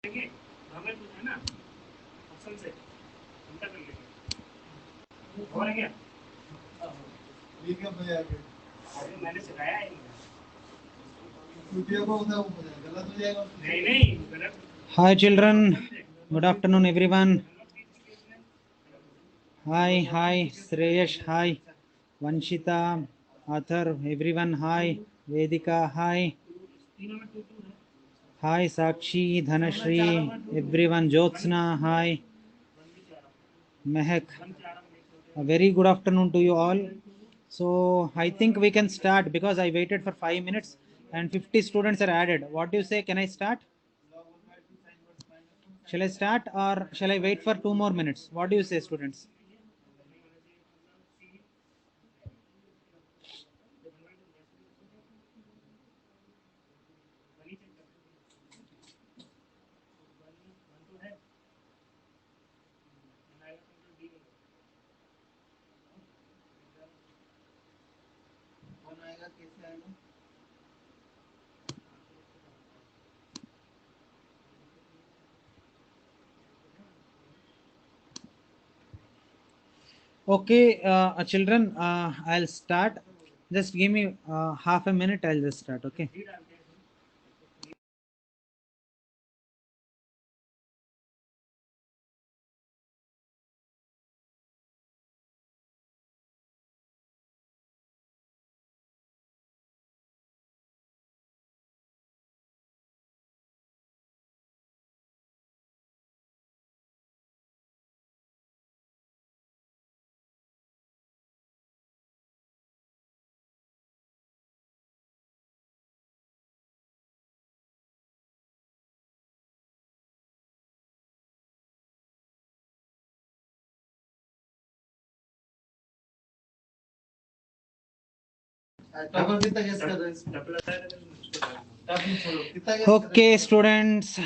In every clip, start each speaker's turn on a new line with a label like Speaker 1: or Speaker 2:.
Speaker 1: मैंने सिखाया है नहीं गलत। Hi children, good afternoon everyone. Hi Shreyash, hi Vanshita, Athar, everyone, hi Vedika, hi Sakshi, Dhanashri, everyone, Jyotsna, hi Mehak. A very good afternoon to you all. So I think we can start because I waited for 5 minutes and 50 students are added. What do you say? Can I start? Shall I start or shall I wait for 2 more minutes? What do you say, students? Okay, children, I'll start. Just give me half a minute. I'll just start. Okay. Okay, students.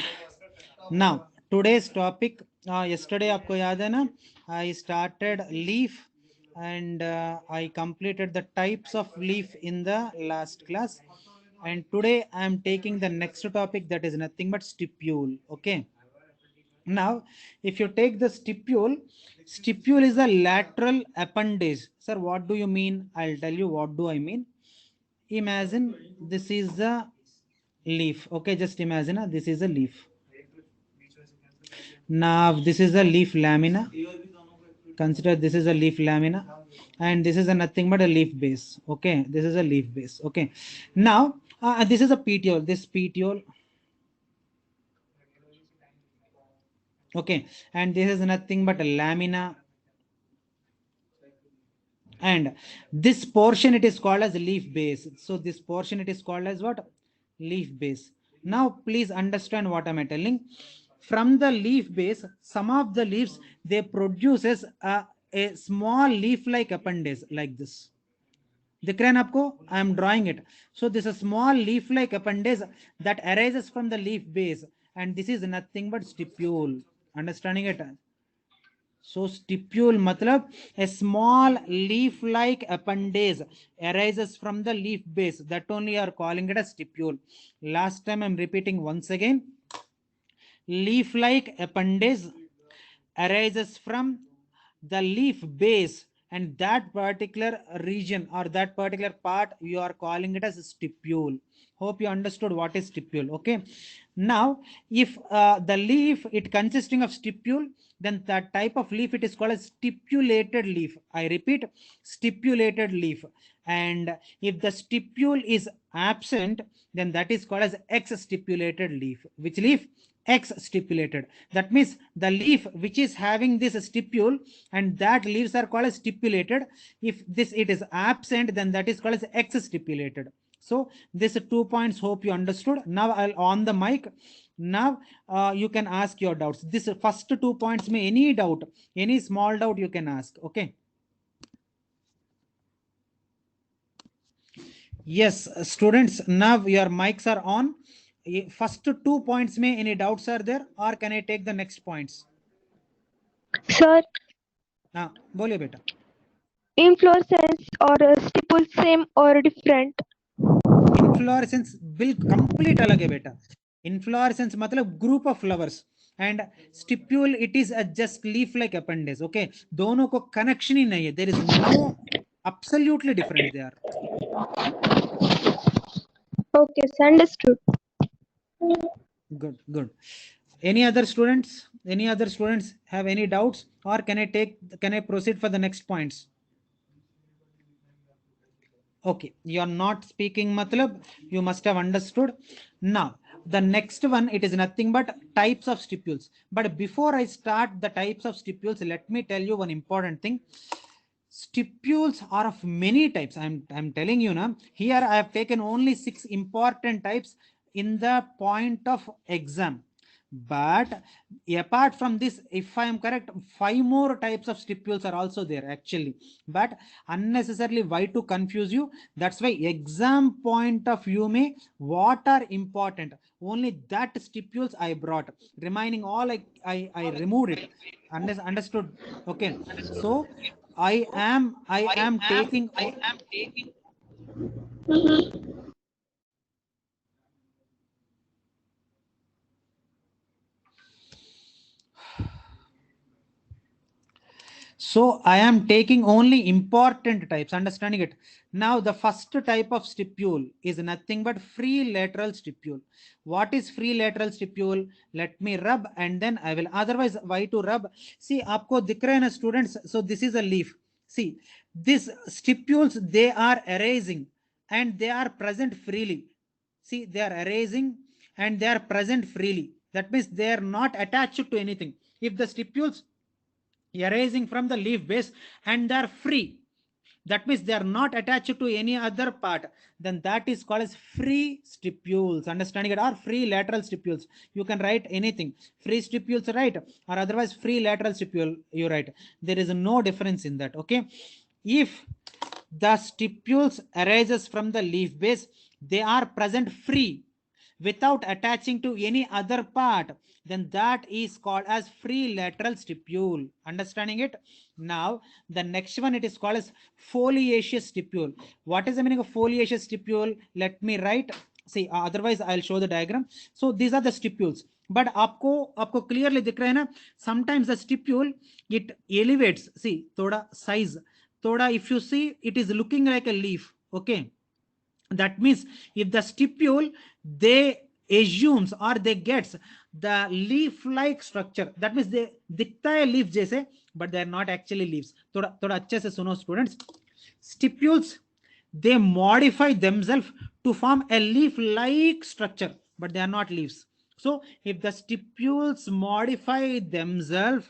Speaker 1: Now today's topic. Yesterday, आपको याद है ना? I started leaf and I completed the types of leaf in the last class. And today I am taking the next topic, that is nothing but stipule. Okay. Now, if you take the stipule, stipule is a lateral appendage. Sir, what do you mean? I'll tell you what do I mean. Imagine this is the leaf. Okay, just imagine this is a leaf. Now this is a leaf lamina. Consider this is a leaf lamina and this is a nothing but a leaf base. Okay, this is a leaf base. Okay, now this is a petiole. This petiole. Okay, and this is nothing but a lamina, and this portion it is called as leaf base. So this portion it is called as what? Leaf base. Now please understand what am I telling. From the leaf base, some of the leaves they produces a small leaf like appendage like this. दिख रहा है ना आपको? I am drawing it. So this is a small leaf like appendage that arises from the leaf base, and this is nothing but stipule. Understanding it? So stipule matlab a small leaf like appendage arises from the leaf base, that only are calling it a stipule. Last time I'm repeating once again. Leaf like appendage arises from the leaf base, and that particular region or that particular part you are calling it as stipule. Hope you understood what is stipule. Okay, now if the leaf it consisting of stipule, then that type of leaf it is called as stipulated leaf. I repeat, stipulated leaf. And if the stipule is absent, then that is called as X stipulated leaf. Which leaf? X stipulated. That means the leaf which is having this stipule, and that leaves are called as stipulated. If this it is absent, then that is called as X stipulated. So this 2 points, hope you understood. Now I'll on the mic. Now you can ask your doubts. This first 2 points, may any doubt, any small doubt you can ask. Okay. Yes, students, now your mics are on. First 2 points, may any doubts are there, or can I take the next points?
Speaker 2: Sir,
Speaker 1: हाँ बोलिए बेटा.
Speaker 2: inflorescence or stipule same or different?
Speaker 1: Inflorescence बिल्कुल complete अलग है बेटा. Inflorescence मतलब group of flowers, and stipule it is a just leaf like appendage. Okay, दोनों को connection ही नहीं है. There is no, absolutely different they are.
Speaker 2: Okay, sir, understood.
Speaker 1: Good, good. Any other students? Any other students have any doubts, or can I proceed for the next points? Okay, you are not speaking matlab, you must have understood. Now, the next one, it is nothing but types of stipules. But before I start the types of stipules, let me tell you one important thing. Stipules are of many types. I'm telling you now. Here I have taken only 6 important types in the point of exam. But apart from this, if I am correct, 5 more types of stipules are also there actually. But unnecessarily, why to confuse you? That's why exam point of view may what are important, only that stipules I brought. Remaining all I removed it. Understood? Okay. So I am taking. So I am taking only important types, understanding it. Now the first type of stipule is nothing but free lateral stipule. What is free lateral stipule? Let me rub and then I will, otherwise why to rub? See, aapko dikh raha hai na students, so this is a leaf. See, these stipules, they are erasing and they are present freely. See, they are erasing and they are present freely. That means they are not attached to anything. If the stipules arising from the leaf base and they are free, that means they are not attached to any other part, then that is called as free stipules, understanding it, or free lateral stipules. You can write anything, free stipules, right, or otherwise free lateral stipule you write. There is no difference in that. Okay, if the stipules arises from the leaf base, they are present free without attaching to any other part, then that is called as free lateral stipule, understanding it. Now the next one, it is called as foliaceous stipule. What is the meaning of foliaceous stipule? Let me write. See, otherwise I'll show the diagram. So these are the stipules, but आपको clearly दिख रहा है ना, sometimes the stipule it elevates. See, थोड़ा size, थोड़ा, if you see, it is looking like a leaf. Okay, that means if the stipule they assumes or they gets the leaf like structure, that means they दिखता है leaf जैसे, but they are not actually leaves. थोड़ा थोड़ा अच्छे से सुनो students. Stipules, they modify themselves to form a leaf like structure, but they are not leaves. So if the stipules modify themselves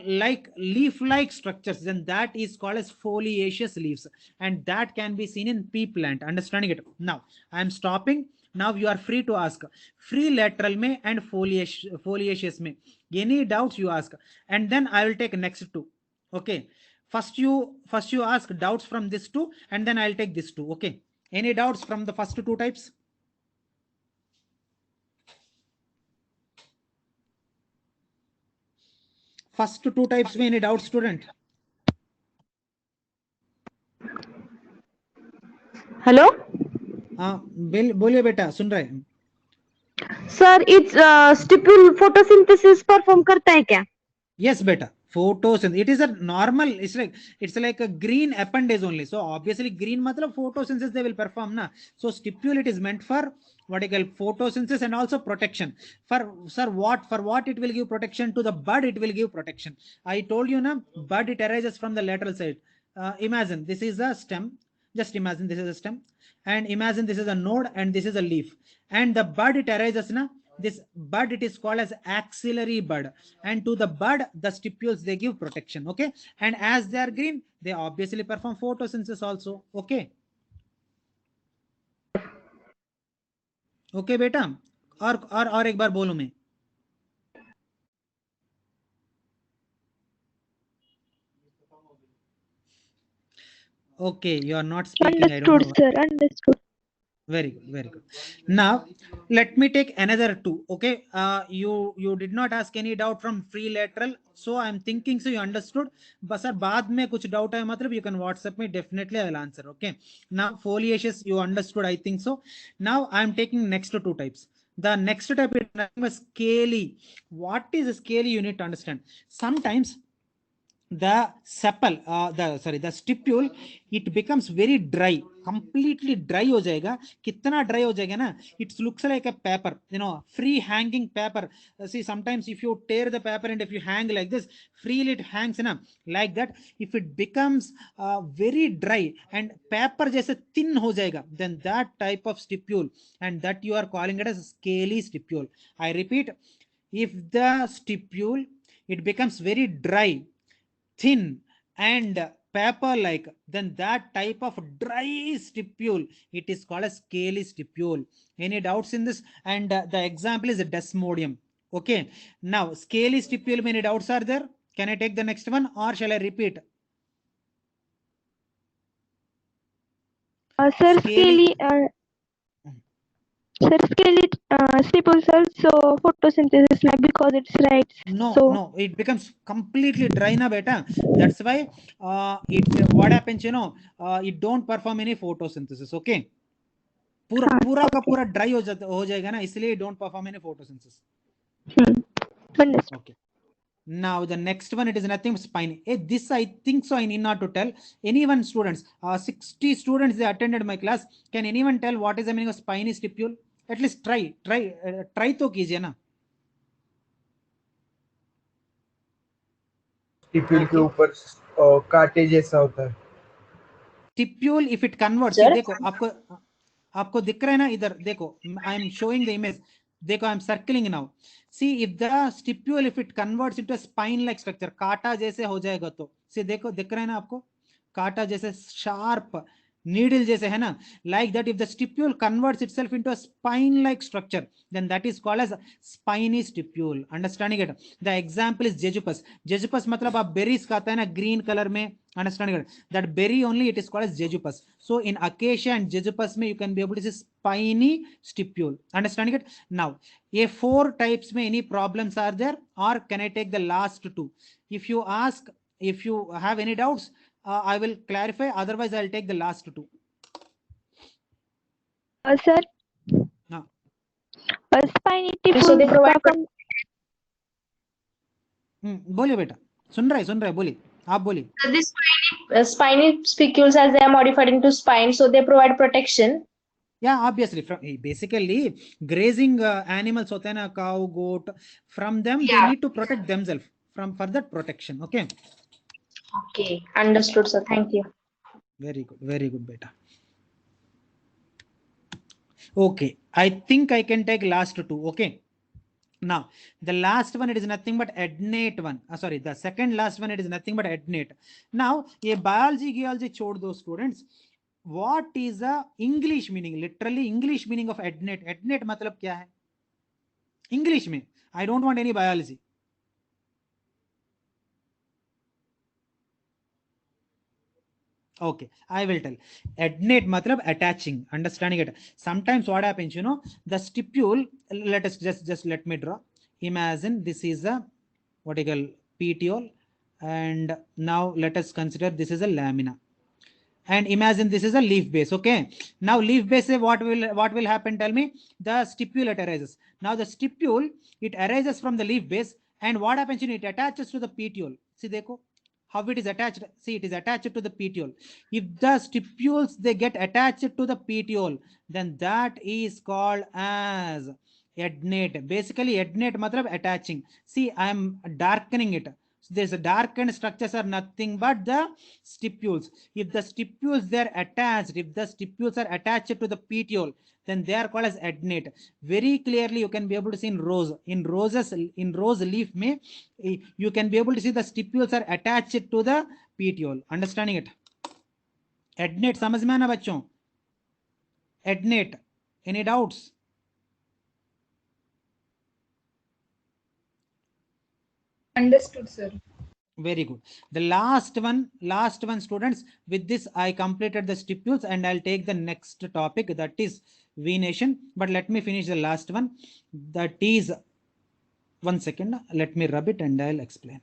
Speaker 1: like leaf-like structures, then that is called as foliaceous leaves, and that can be seen in pea plant. Understanding it? Now I am stopping. Now you are free to ask. Free lateral में and foliaceous में any doubts you ask, and then I will take next two. Okay. First you ask doubts from this two, and then I'll take this two. Okay. Any doubts from the first two types? First two types में any doubt student?
Speaker 2: Hello
Speaker 1: हाँ बोलिए बेटा, सुन रहे हैं.
Speaker 2: Sir, it's stipule photosynthesis perform करता है क्या?
Speaker 1: Yes beta, photosynthesis, it is a normal, it's like a green appendage only. So obviously green matlab photosynthesis they will perform na. So stipule it is meant for what you call photosynthesis and also protection. For sir, for what it will give protection? To the bud it will give protection. I told you na, bud it arises from the lateral side. Imagine this is a stem, just imagine this is a stem, and imagine this is a node and this is a leaf, and the bud it arises na, this bud it is called as axillary bud, and to the bud the stipules they give protection. Okay, and as they are green they obviously perform photosynthesis also. Okay, okay बेटा, और एक बार बोलूं मैं. Okay, you are not speaking, I don't
Speaker 2: Understood,
Speaker 1: know.
Speaker 2: sir. Understood.
Speaker 1: Very good, very good. Now let me take another two. Okay, you did not ask any doubt from free lateral, so I'm thinking so you understood. But sir, बाद में कुछ doubt है मतलब you can WhatsApp me, definitely I will answer. Okay, now foliaceous you understood, I think so. Now I'm taking next two types. The next type is nothing but scaly. What is scaly? You need to understand. Sometimes the sepal the stipule, it becomes very dry, completely dry हो जाएगा. कितना dry हो जाएगा ना, it looks like a paper, you know, free hanging paper. See, sometimes if you tear the paper and if you hang like this, freely it hangs na, like that. If it becomes very dry and paper जैसे thin हो जाएगा, then that type of stipule, and that you are calling it as scaly stipule. I repeat, if the stipule, it becomes very dry, thin and paper like, then that type of dry stipule, it is called a scaly stipule. Any doubts in this? And the example is a desmodium. Okay, now scaly stipule, many doubts are there? Can I take the next one or shall I repeat?
Speaker 2: Sir,
Speaker 1: Scaly.
Speaker 2: scaly stipules also photosynthesis like because it's right.
Speaker 1: No,
Speaker 2: So
Speaker 1: no, it becomes completely dry na beta. That's why it, what happens, you know, it don't perform any photosynthesis. Okay, पूरा पूरा का
Speaker 2: okay.
Speaker 1: पूरा dry हो जाएगा ना, इसलिए don't perform any photosynthesis.
Speaker 2: Understood.
Speaker 1: Okay. Now the next one, it is nothing but spine. This I think so I need not to tell. Anyone students, 60 students they attended my class. Can anyone tell what is the meaning of spiny stipule? At least try तो कीजिए ना.
Speaker 3: Stipule के
Speaker 1: Okay.
Speaker 3: ऊपर कांटे जैसा होता है.
Speaker 1: Stipule, if it converts, see,
Speaker 4: Sir,
Speaker 1: देखो आपको आपको दिख रहा है ना, इधर देखो, I am showing the image. देखो, I am circling now. See, if the stipule, if it converts into a spine like structure, काटा जैसे हो जाएगा तो, see, देखो दिख रहा है ना आपको, काटा जैसे sharp needle जैसे है ना, like that. If the stipule converts itself into a spine like structure, then that is called as spiny stipule. Understanding it? The example is jejupus. Jejupus मतलब आप berries खाता है ना green color में, understanding it? That berry only, it is called as jejupus. So in acacia and jejupus में you can be able to see spiny stipule. Understanding it? Now, a 4 types में any problems are there, or can I take the last 2? If you ask, if you have any doubts, I will clarify. Otherwise, I'll take the last 2.
Speaker 2: Sir,
Speaker 1: No.
Speaker 2: spiny
Speaker 4: so they
Speaker 2: stipules
Speaker 4: provide
Speaker 2: का
Speaker 1: बोलिए बेटा, सुन रहे बोलिए, आप बोलिए.
Speaker 4: this spiny spicules, as they are modified into spine, so they provide protection.
Speaker 1: Yeah, obviously, from basically grazing animals होते हैं ना, cow, goat, from them they
Speaker 4: Yeah.
Speaker 1: need to protect themselves from further protection. Okay.
Speaker 4: Okay, understood, sir. Thank you.
Speaker 1: Very good, beta. Okay, I think I can take last 2. Okay. Now, the last one, it is nothing but adnate one. Sorry, the second last one, it is nothing but adnate. Now, ये biology, geology छोड़ दो students. What is the English meaning? Literally English meaning of adnate. Adnate मतलब क्या है? English में. I don't want any biology. Okay, I will tell. Adnate matlab attaching. Understanding it? Sometimes what happens, you know, the stipule, let us just let me draw. Imagine this is a what you call petiole, and now let us consider this is a lamina, and imagine this is a leaf base. Okay, now leaf base, what will happen? Tell me. The stipule, it arises. Now the stipule, it arises from the leaf base, and what happens? You know, it attaches to the petiole. See, dekho how it is attached. See, it is attached to the petiole. If the stipules they get attached to the petiole, then that is called as adnate. Basically, adnate matlab attaching. See, I am darkening it. So there's a darkened structures are nothing but the stipules. If the stipules they are attached, if the stipules are attached to the petiole, then they are called as adnate. Very clearly, you can be able to see in rose. In rose leaf may you can be able to see the stipules are attached to the petiole. Understanding it? Adnate समझ में आना बच्चों? Adnate. Any doubts?
Speaker 5: Understood, sir.
Speaker 1: Very good. The last one students. With this, I completed the stipules, and I'll take the next topic, that is venation. But let me finish the last one. That is, 1 second. Let me rub it and I'll explain.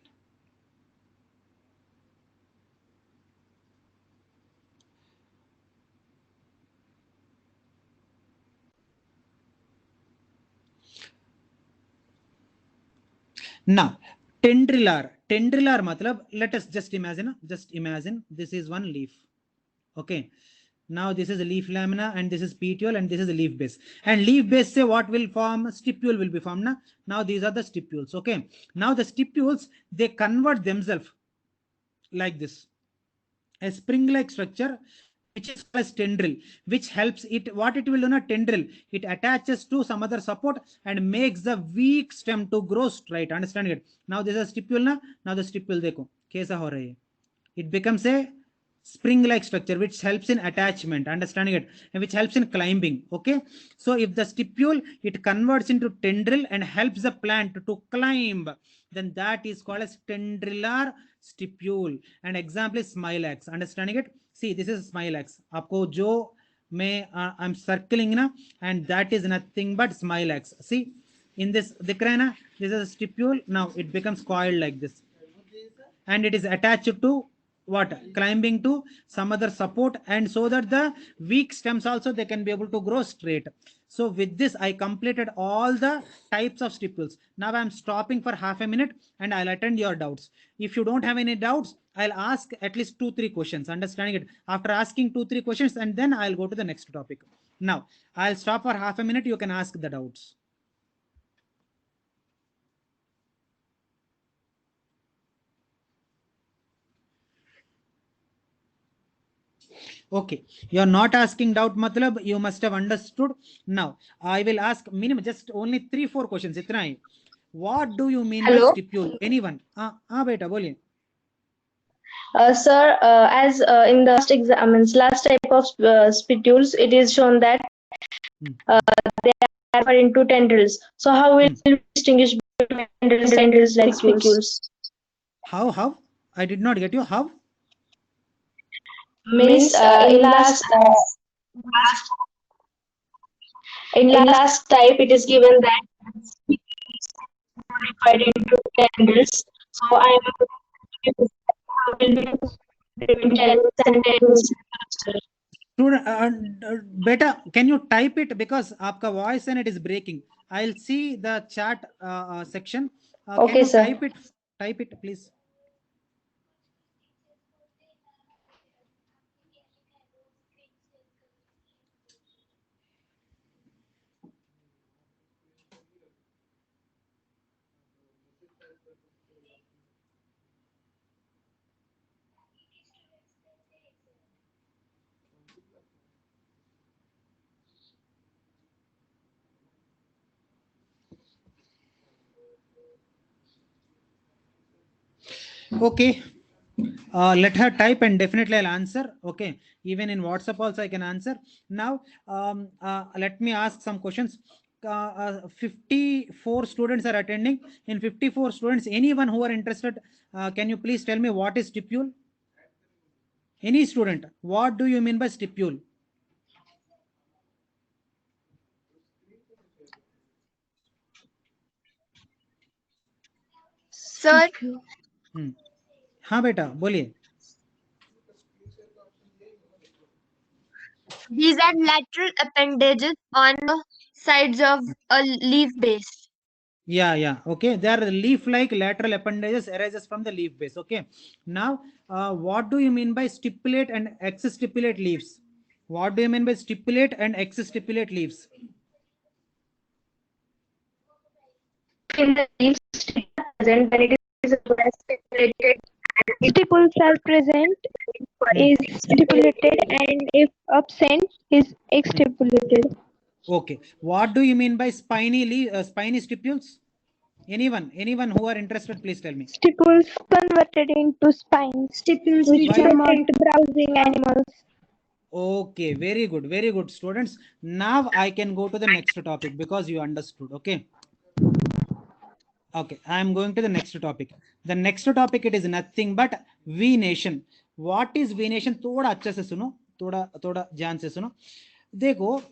Speaker 1: Now tendrilar matlab, let us just imagine this is one leaf. Okay, now this is a leaf lamina and this is petiole and this is a leaf base, and leaf base say what will form, stipule will be formed. Now these are the stipules. Okay, now the stipules, they convert themselves like this, a spring like structure which is called as tendril, which helps it, what it will do, not tendril, it attaches to some other support and makes the weak stem to grow straight. Understand it? Now this is a stipule na, now the stipule dekho kaisa ho raha hai, it becomes a spring like structure which helps in attachment, understanding it, and which helps in climbing. Okay, so if the stipule, it converts into tendril and helps the plant to climb, then that is called as tendrilar stipule. And example is smilax. Understanding it? See, this is smilax, aapko jo I'm circling na, and that is nothing but smilax. See, in this dikh raha hai na, this is a stipule. Now it becomes coiled like this, and it is attached to what, climbing to some other support, and so that the weak stems also, they can be able to grow straight. So with this I completed all the types of stipules. Now I'm stopping for half a minute and I'll attend your doubts. If you don't have any doubts, I'll ask at least 2-3 questions. Understanding it? After asking 2-3 questions, and then I'll go to the next topic. Now I'll stop for half a minute, you can ask the doubts. Okay, you are not asking doubt, matlab you must have understood. Now I will ask minimum just only 3-4 questions, itna hi. What do you mean by
Speaker 4: Hello?
Speaker 1: stipule? Anyone? Beta boliye.
Speaker 4: Sir, as in the last exam, means last type of spicules, it is shown that they are into tendrils. So how will we distinguish between tendrils like spicules?
Speaker 1: How? I did not get you. How?
Speaker 4: Means in last type it is given that divided into tendrils. So I am between tendrils and tendrils.
Speaker 1: Beta, can you type it, because aapka voice and it is breaking. I'll see the chat section. Can
Speaker 4: Okay,
Speaker 1: you
Speaker 4: sir.
Speaker 1: type it please? Okay, let her type and definitely I'll answer. Okay, even in WhatsApp also I can answer. Now let me ask some questions. 54 students are attending. In 54 students, anyone who are interested, can you please tell me what is stipule? Any student, what do you mean by stipule?
Speaker 6: Sir,
Speaker 1: हाँ बेटा बोलिए.
Speaker 6: these are lateral appendages on the sides of a leaf base.
Speaker 1: Yeah. Okay, they are leaf-like lateral appendages arises from the leaf base. Okay. Now, what do you mean by stipulate and exstipulate leaves? What do you mean by stipulate and exstipulate leaves?
Speaker 4: In the leaves present when it is stipulated,
Speaker 2: Stipules are present is stipulated, and if absent is exstipulated.
Speaker 1: Okay. What do you mean by spiny stipules? Anyone who are interested, please tell me.
Speaker 2: Stipules converted into spines,
Speaker 4: stipules
Speaker 2: which
Speaker 1: Why?
Speaker 2: promote browsing animals.
Speaker 1: Okay, very good, students. Now I can go to the next topic because you understood. Okay. Okay, I am going to the next topic. The next topic, it is nothing but venation. What is venation? थोड़ा अच्छे से सुनो, थोड़ा ध्यान से सुनो. देखो,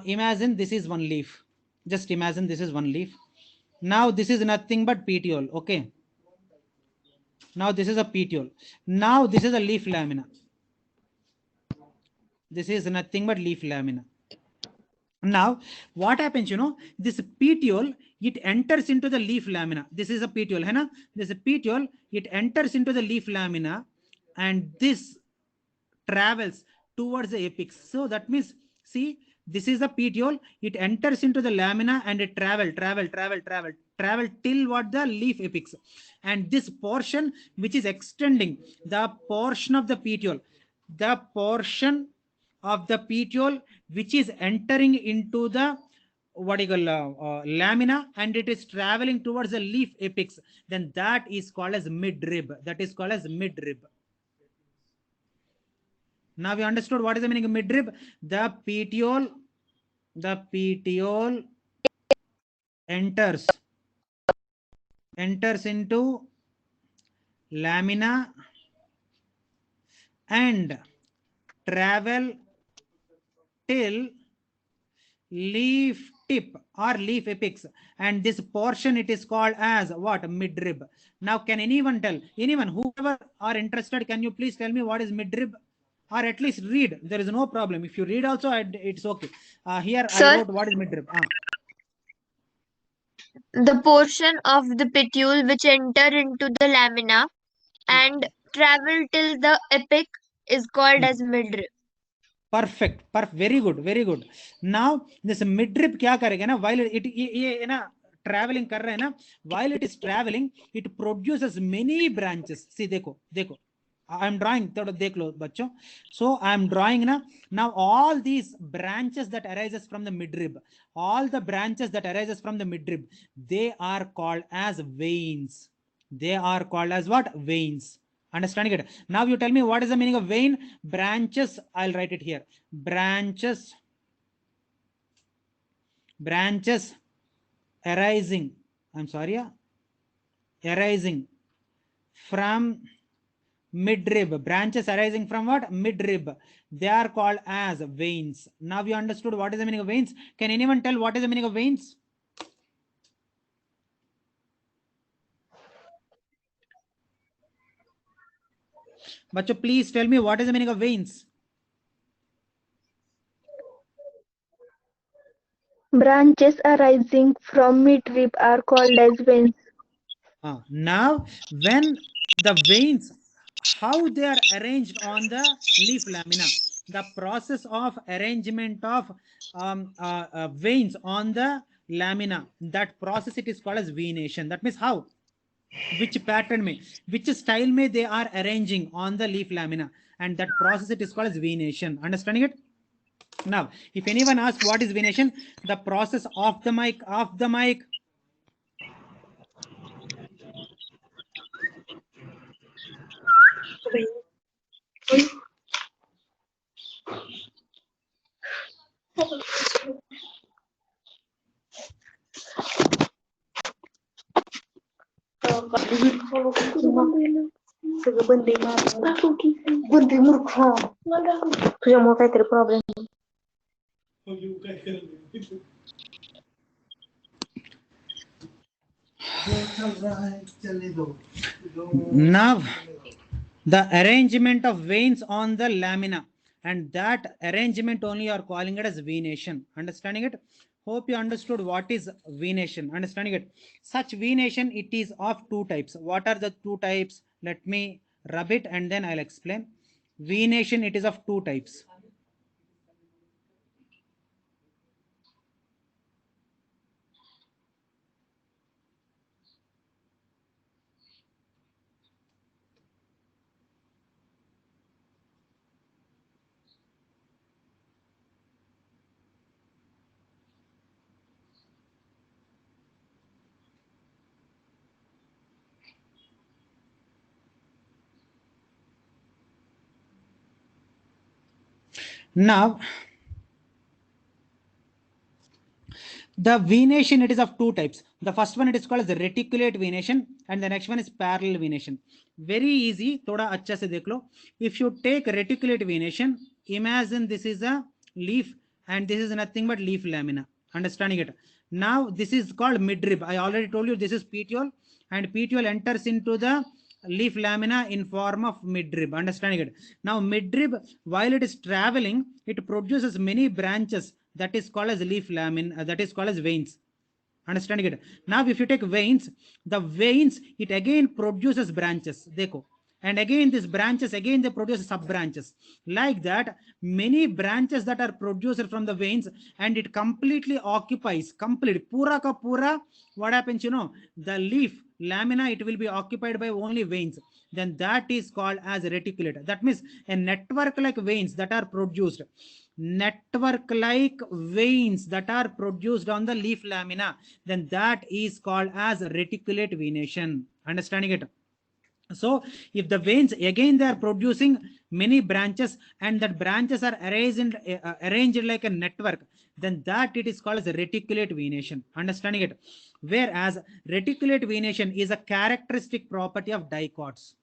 Speaker 1: imagine this is one leaf. Just imagine this is one leaf. Now this is nothing but petiole. Okay. Now this is a petiole. Now this is a leaf lamina. This is nothing but leaf lamina. Now, what happens, this petiole, it enters into the leaf lamina. This is a petiole, hai na? This is a petiole, it enters into the leaf lamina, and this travels towards the apex. So that means, see, this is the petiole, it enters into the lamina and it travel till what? The leaf apex. And this portion which is extending, the portion of the petiole which is entering into the what you call lamina, and it is traveling towards the leaf apex, then that is called as midrib. That is called as midrib. Now we understood what is the meaning of midrib. The petiole enters into lamina and travel till leaf tip or leaf apex, and this portion it is called as what? Midrib. Now can anyone tell, whoever are interested, can you please tell me what is midrib? Or at least read. There is no problem. If you read also, it's okay. Here
Speaker 6: Sir?
Speaker 1: I wrote what is midrib.
Speaker 6: The portion of the petiole which enter into the lamina and travel till the apex is called as midrib.
Speaker 1: Perfect. Very good. Now this midrib क्या करेगा ना, while it ना traveling कर रहा है ना, while it is traveling, it produces many branches. See, देखो I am drawing, थोड़ा देख लो बच्चों. So I am drawing now all these branches that arises from the midrib, they are called as veins. They are called as what? Veins. Understanding it? Now you tell me what is the meaning of vein? Branches, I'll write it here. Branches arising, arising from midrib. Branches arising from what? Midrib. They are called as veins. Now you understood what is the meaning of veins. Can anyone tell what is the meaning of veins? Bacho, please tell me what is the meaning of veins.
Speaker 2: Branches arising from midrib are called as veins.
Speaker 1: Now, when the veins, how they are arranged on the leaf lamina, the process of arrangement of veins on the lamina, that process it is called as venation. That means how, which pattern may, which style may they are arranging on the leaf lamina, and that process it is called as venation. Understanding it? Now, if anyone asks what is venation, the process of the mic. Now, the arrangement of veins on the lamina, and that arrangement only are calling it as venation. Understanding it? Hope you understood what is venation. Understanding it? Such venation, it is of two types. What are the two types? Let me rub it and then I'll explain. Venation, it is of two types. Now, the venation, it is of two types. The first one, it is called as the reticulate venation, and the next one is parallel venation. Very easy. Thoda अच्छा से देख लो. If you take reticulate venation, imagine this is a leaf and this is nothing but leaf lamina. Understanding it? Now this is called midrib. I already told you this is petiole, and petiole enters into the leaf lamina in form of midrib. Understanding it? Now midrib, while it is traveling, it produces many branches. That is called as leaf lamina. That is called as veins. Understanding it? Now if you take veins, the veins, it again produces branches. Dekho. And again these branches, again they produce sub branches. Like that, many branches that are produced from the veins, and it completely occupies, complete pura ka pura. What happens, you know, the leaf lamina, it will be occupied by only veins. Then that is called as reticulate. That means a network like veins that are produced, network like veins that are produced on the leaf lamina, then that is called as reticulate venation. Understanding it? So if the veins again they are producing many branches, and that branches are arranged like a network, then that it is called as reticulate venation. Understanding it? Whereas reticulate venation is a characteristic property of dicots.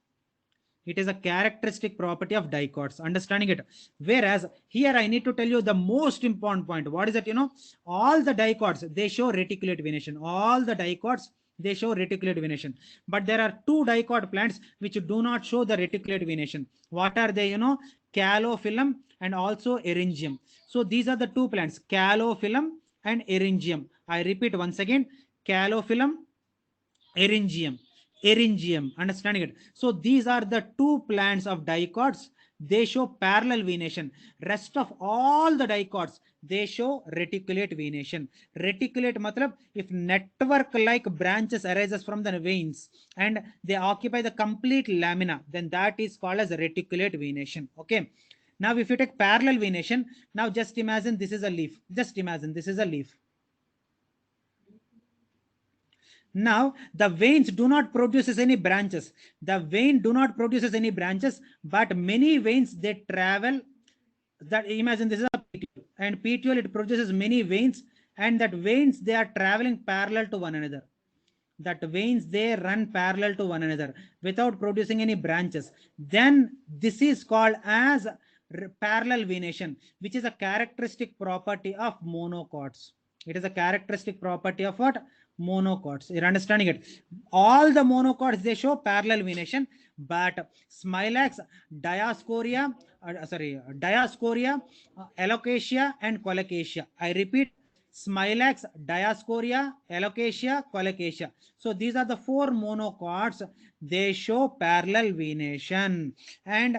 Speaker 1: It is a characteristic property of dicots. Understanding it? Whereas here I need to tell you the most important point. What is that? You know, all the dicots, they show reticulate venation. All the dicots, they show reticulate venation. But there are two dicot plants which do not show the reticulate venation. What are they? You know, Calophyllum and also Eryngium. So these are the two plants, Calophyllum and Eryngium. I repeat once again, Calophyllum, Eryngium. Eryngium. Understanding it? So these are the two plants of dicots. They show parallel venation. Rest of all the dicots, they show reticulate venation. Reticulate matlab, if network like branches arises from the veins and they occupy the complete lamina, then that is called as reticulate venation. Okay. Now if you take parallel venation, now just imagine this is a leaf. Just imagine this is a leaf. Now the veins do not produces any branches. The vein do not produces any branches, but many veins they travel. That imagine this is a petiole, and petiole it produces many veins, and that veins they are traveling parallel to one another. That veins they run parallel to one another without producing any branches. Then this is called as parallel venation, which is a characteristic property of monocots. It is a characteristic property of what? Monocots. You're understanding it? All the monocots they show parallel venation, but Smilax, Diascorea, Alocasia, and Colocasia. I repeat, Smilax, Diascorea, Alocasia, Colocasia. So these are the four monocots. They show parallel venation, and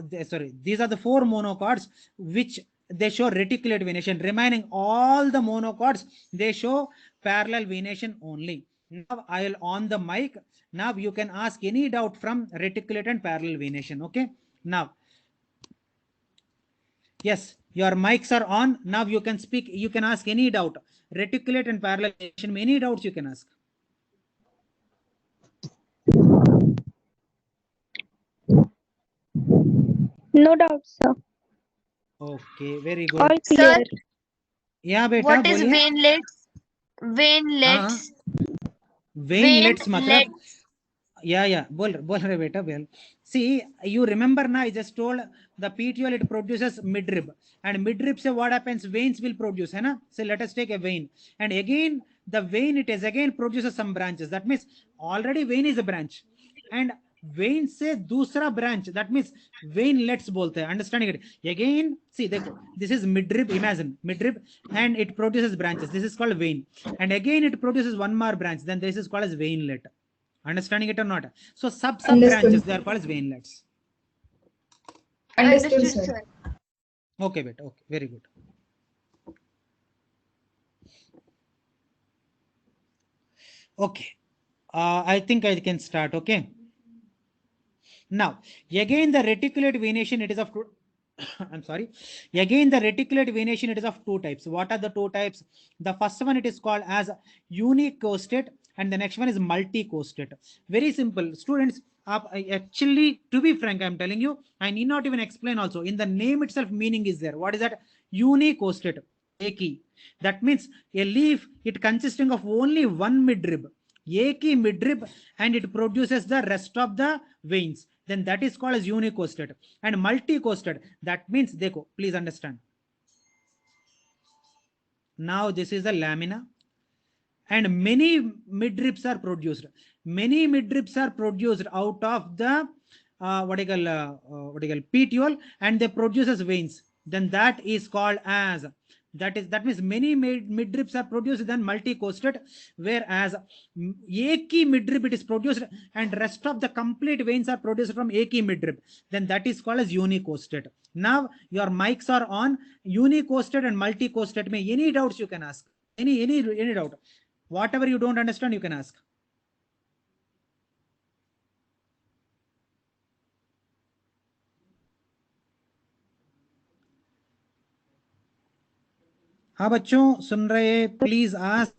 Speaker 1: these are the four monocots which they show reticulate venation. Remaining all the monocots they show parallel venation only. Now I'll on the mic. Now you can ask any doubt from reticulate and parallel venation. Okay. Now, yes, your mics are on. Now you can speak. You can ask any doubt. Reticulate and parallel venation. Any doubts you can ask.
Speaker 2: No doubt, sir.
Speaker 1: Okay, very good.
Speaker 2: All
Speaker 6: Sir,
Speaker 2: clear.
Speaker 1: Yeah, beta.
Speaker 6: what is
Speaker 1: बोलिए.
Speaker 6: veinlets? Veinlets.
Speaker 1: Veinlets मतलब
Speaker 6: Veinlets.
Speaker 1: yeah बोल रहे बेटा बोल. See, you remember now I just told the petiole it produces midrib, and midrib say what happens, veins will produce है ना. So let us take a vein, and again the vein it is again produces some branches. That means already vein is a branch, and vein से दूसरा branch, that means veinlets बोलते हैं. Understanding it? Again see देखो, this is midrib, imagine midrib, and it produces branches. This is called vein, and again it produces one more branch, then this is called as veinlet. Understanding it or not? So sub branches they are called as veinlets.
Speaker 5: Understood, sir.
Speaker 1: Okay beta, okay, very good. Okay, I think I can start. Okay. Now, again the reticulate venation it is of I'm sorry. Again the reticulate venation it is of two types. What are the two types? The first one it is called as unicostate, and the next one is multicostate. Very simple, students. Actually, to be frank, I'm telling you, I need not even explain also. In the name itself, meaning is there. What is that? Unicostate. Eki. That means a leaf, it consisting of only one midrib. Eki midrib, and it produces the rest of the veins. Then that is called as unicostate. And multicostate, that means, dekho, please understand. Now this is the lamina, and many midribs are produced. Many midribs are produced out of the what do you call petiole, and they produce as veins. Then that is called as, that means many midribs are produced then multi-coasted, whereas eki midrib it is produced and rest of the complete veins are produced from eki midrib, then that is called as unicoasted. Now your mics are on. Unicoasted and multi-coasted, may any doubts you can ask, any doubt, whatever you don't understand you can ask. हाँ बच्चों सुन रहे, please ask,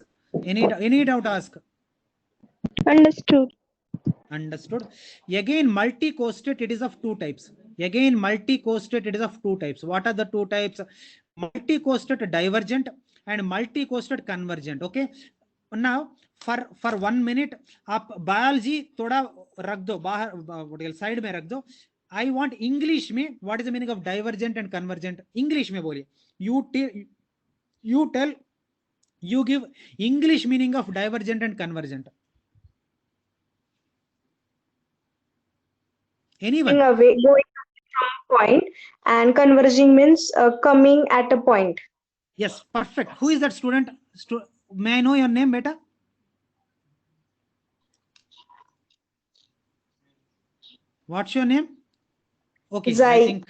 Speaker 1: any doubt ask.
Speaker 2: Understood.
Speaker 1: Understood. Again, multi-coasted, it is of two types. Again, multi-coasted, it is of two types. What are the two types? Multi-coasted divergent and multi-coasted convergent. Okay. Now, for 1 minute, आप biology थोड़ा रख दो बाहर, side में रख दो. I want English में, what is the meaning of divergent and convergent? English में बोलिए. You tell, you give English meaning of divergent and convergent. Anyone?
Speaker 2: Going away, going from a point, and converging means coming at a point.
Speaker 1: Yes, perfect. Who is that student? May I know your name, beta? What's your name? Okay,
Speaker 2: Zai.
Speaker 1: I think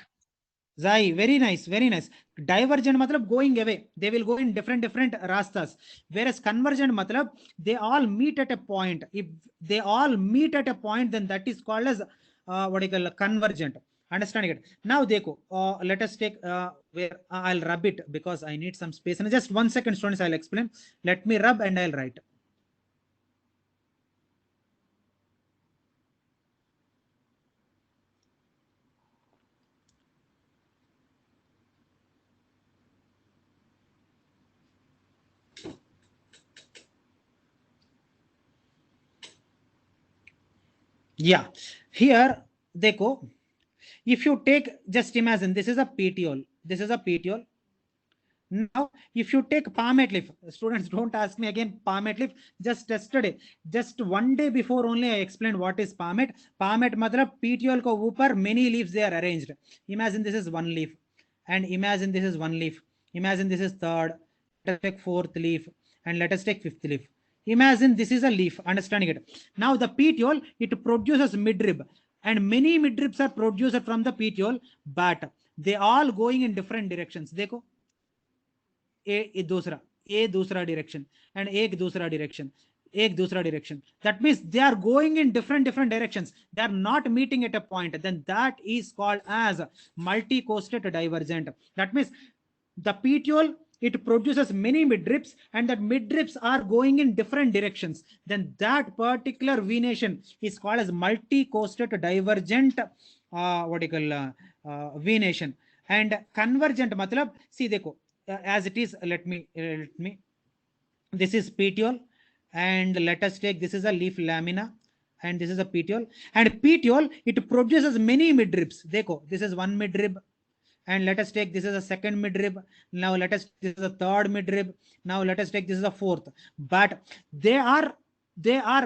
Speaker 1: Zai. Very nice, very nice. Divergent matlab going away. They will go in different rastas. Whereas convergent matlab they all meet at a point. If they all meet at a point, then that is called as what do you call convergent. Understanding it? Now, dekho, let us take where I'll rub it because I need some space. And just 1 second, students, I'll explain. Let me rub and I'll write. Yeah, here dekho, if you take, just imagine this is a petiole. This is a petiole. Now, if you take palmate leaf, students don't ask me again palmate leaf. Just yesterday, just 1 day before only I explained what is palmate. Palmate matlab petiole ko upar many leaves they are arranged. Imagine this is 1 leaf, and imagine this is 1 leaf. Imagine this is third. Let us take 4th leaf, and let us take 5th leaf. Imagine this is a leaf. Understanding it? Now the petiole, it produces midrib, and many midribs are produced from the petiole, but they all going in different directions. Dekho. A दूसरा direction and एक दूसरा direction. That means they are going in different directions. They are not meeting at a point. Then that is called as multi-coasted divergent. That means the petiole, it produces many midribs, and that midribs are going in different directions. Then that particular venation is called as multi-coasted divergent what do you call venation. And convergent matlab, see dekho, as it is, let me this is petiole, and let us take, this is a leaf lamina, and this is a petiole, and petiole, it produces many midribs. Dekho, this is 1 midrib, and let us take, this is a 2nd midrib. Now let us, this is a 3rd midrib. Now let us take, this is a 4th. But they are